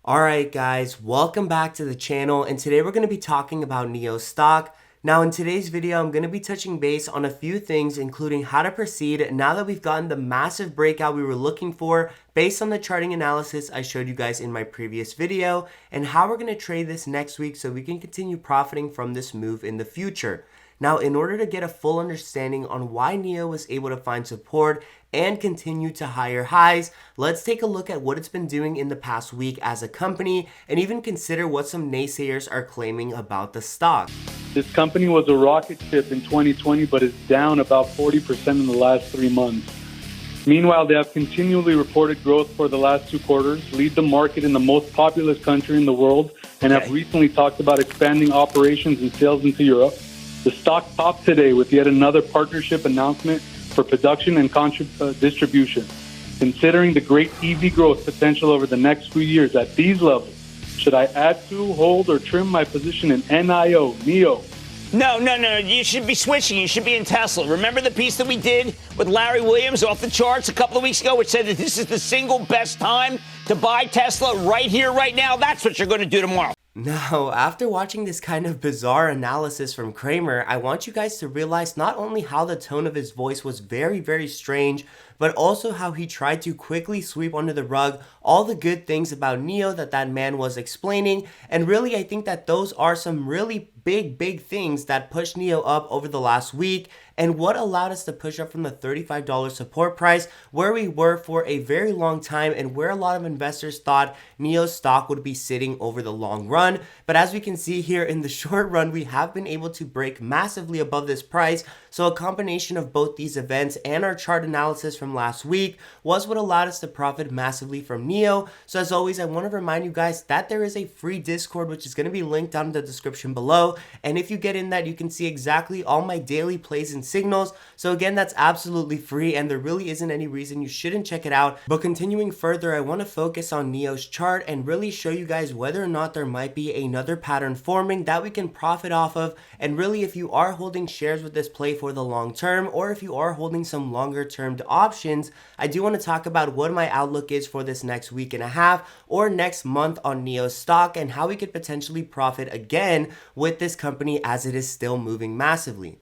Alright guys, welcome back to the channel, and today we're going to be talking about NIO stock. Now in today's video, I'm going to be touching base on a few things, including how to proceed now that we've gotten the massive breakout we were looking for based on the charting analysis I showed you guys in my previous video, and how we're going to trade this next week so we can continue profiting from this move in the future. Now, in order to get a full understanding on why NIO was able to find support and continue to higher highs, let's take a look at what it's been doing in the past week as a company and even consider what some naysayers are claiming about the stock. This company was a rocket ship in 2020, but is down about 40% in the last 3 months. Meanwhile, they have continually reported growth for the last 2 quarters, lead the market in the most populous country in the world, and have recently talked about expanding operations and sales into Europe. The stock topped today with yet another partnership announcement for production and distribution. Considering the great EV growth potential over the next few years at these levels, should I add to, hold, or trim my position in NIO? No. You should be switching. You should be in Tesla. Remember the piece that we did with Larry Williams off the charts a couple of weeks ago, which said that this is the single best time to buy Tesla right here, right now? That's what you're going to do tomorrow. Now, after watching this kind of bizarre analysis from Cramer, I want you guys to realize not only how the tone of his voice was very strange, but also how he tried to quickly sweep under the rug all the good things about NIO that man was explaining. And really, I think that those are some really big things that pushed NIO up over the last week and what allowed us to push up from the $35 support price where we were for a very long time and where a lot of investors thought NIO stock would be sitting over the long run. But as we can see here in the short run, we have been able to break massively above this price. So a combination of both these events and our chart analysis from last week was what allowed us to profit massively from NIO. So as always, I want to remind you guys that there is a free Discord, which is going to be linked down in the description below. And if you get in that, you can see exactly all my daily plays and signals. So again, that's absolutely free and there really isn't any reason you shouldn't check it out. But continuing further, I want to focus on NIO's chart and really show you guys whether or not there might be another pattern forming that we can profit off of. And really, if you are holding shares with this play for the long term, or if you are holding some longer term options, I do want to talk about what my outlook is for this next week and a half or next month on NIO stock and how we could potentially profit again with this company as it is still moving massively.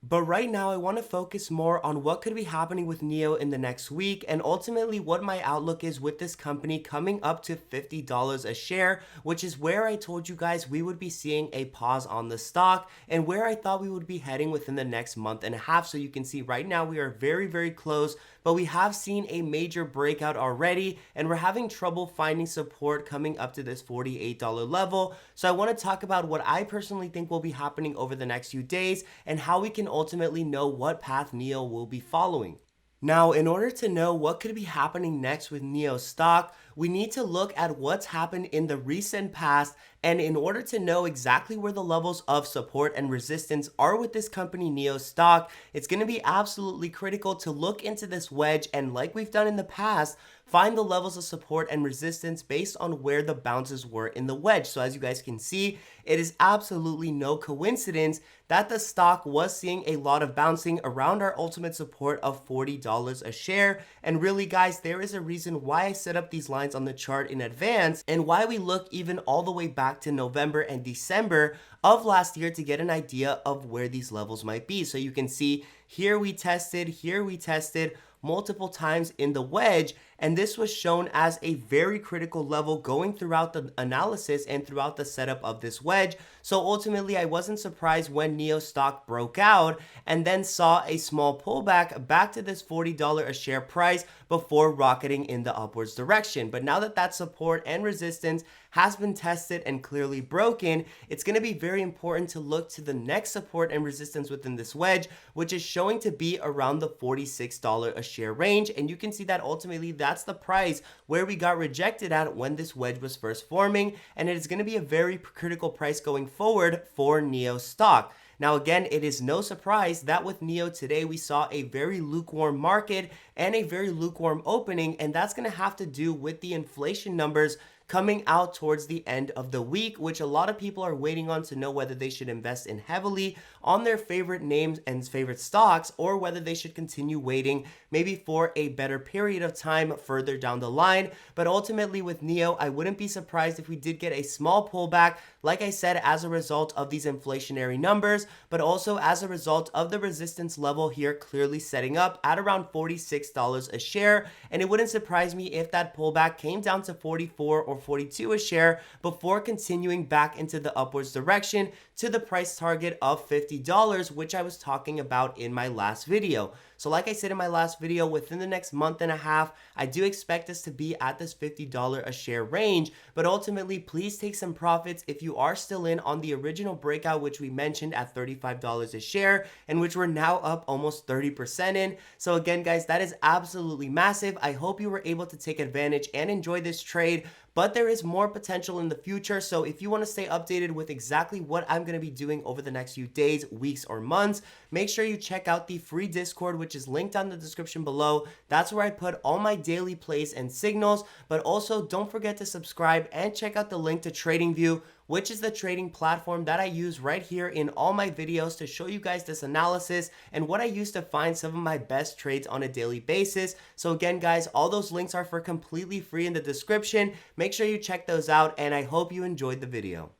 But right now, I want to focus more on what could be happening with NIO in the next week and ultimately what my outlook is with this company coming up to $50 a share, which is where I told you guys we would be seeing a pause on the stock and where I thought we would be heading within the next month and a half. So you can see right now we are very close, but we have seen a major breakout already and we're having trouble finding support coming up to this $48 level. So I want to talk about what I personally think will be happening over the next few days and how we can ultimately know what path NIO will be following. Now, in order to know what could be happening next with NIO stock, we need to look at what's happened in the recent past, and in order to know exactly where the levels of support and resistance are with this company NIO stock, it's going to be absolutely critical to look into this wedge and, like we've done in the past, find the levels of support and resistance based on where the bounces were in the wedge. So as you guys can see, it is absolutely no coincidence that the stock was seeing a lot of bouncing around our ultimate support of $40 a share. And really guys, there is a reason why I set up these lines on the chart in advance and why we look even all the way back to November and December of last year to get an idea of where these levels might be. So you can see here we tested multiple times in the wedge, and this was shown as a very critical level going throughout the analysis and throughout the setup of this wedge. So ultimately, I wasn't surprised when NIO stock broke out and then saw a small pullback back to this $40 a share price before rocketing in the upwards direction. But now that support and resistance has been tested and clearly broken, it's going to be very important to look to the next support and resistance within this wedge, which is showing to be around the $46 a share range. And you can see that ultimately that's the price where we got rejected at when this wedge was first forming, and it is going to be a very critical price going forward for NIO stock. Now again, it is no surprise that with NIO today, we saw a very lukewarm market and a very lukewarm opening, and that's going to have to do with the inflation numbers coming out towards the end of the week, which a lot of people are waiting on to know whether they should invest in heavily on their favorite names and favorite stocks, or whether they should continue waiting maybe for a better period of time further down the line. But ultimately with NIO, I wouldn't be surprised if we did get a small pullback, like I said, as a result of these inflationary numbers, but also as a result of the resistance level here clearly setting up at around $46 a share. And it wouldn't surprise me if that pullback came down to 44 or 42 a share before continuing back into the upwards direction to the price target of $50, which I was talking about in my last video. So like I said in my last video, within the next month and a half, I do expect us to be at this $50 a share range, but ultimately please take some profits if you are still in on the original breakout, which we mentioned at $35 a share, and which we're now up almost 30% in. So again, guys, that is absolutely massive. I hope you were able to take advantage and enjoy this trade, but there is more potential in the future. So if you want to stay updated with exactly what I'm going to be doing over the next few days, weeks, or months, make sure you check out the free Discord, which is linked down in the description below. That's where I put all my daily plays and signals, but also don't forget to subscribe and check out the link to TradingView, which is the trading platform that I use right here in all my videos to show you guys this analysis and what I use to find some of my best trades on a daily basis. So again, guys, all those links are for completely free in the description. Make sure you check those out, and I hope you enjoyed the video.